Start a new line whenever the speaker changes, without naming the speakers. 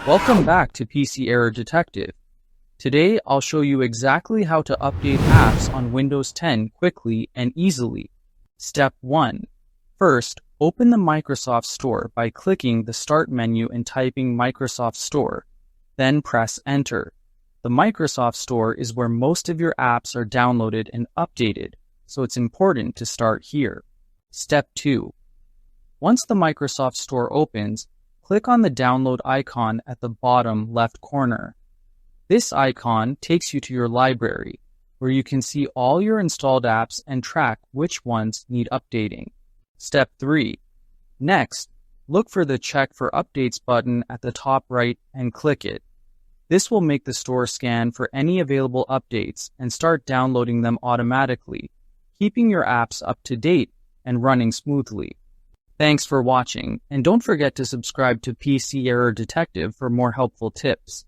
Welcome back to PC Error Detective. Today I'll show you exactly how to update apps on Windows 10 quickly and easily. Step 1. First, open the Microsoft Store by clicking the Start menu and typing Microsoft Store. Then press Enter. The Microsoft Store is where most of your apps are downloaded and updated, so it's important to start here. Step 2. Once the Microsoft Store opens, click on the download icon at the bottom left corner. This icon takes you to your library, where you can see all your installed apps and track which ones need updating. Step 3. Next, look for the Check for Updates button at the top right and click it. This will make the store scan for any available updates and start downloading them automatically, keeping your apps up to date and running smoothly. Thanks for watching, and don't forget to subscribe to PC Error Detective for more helpful tips.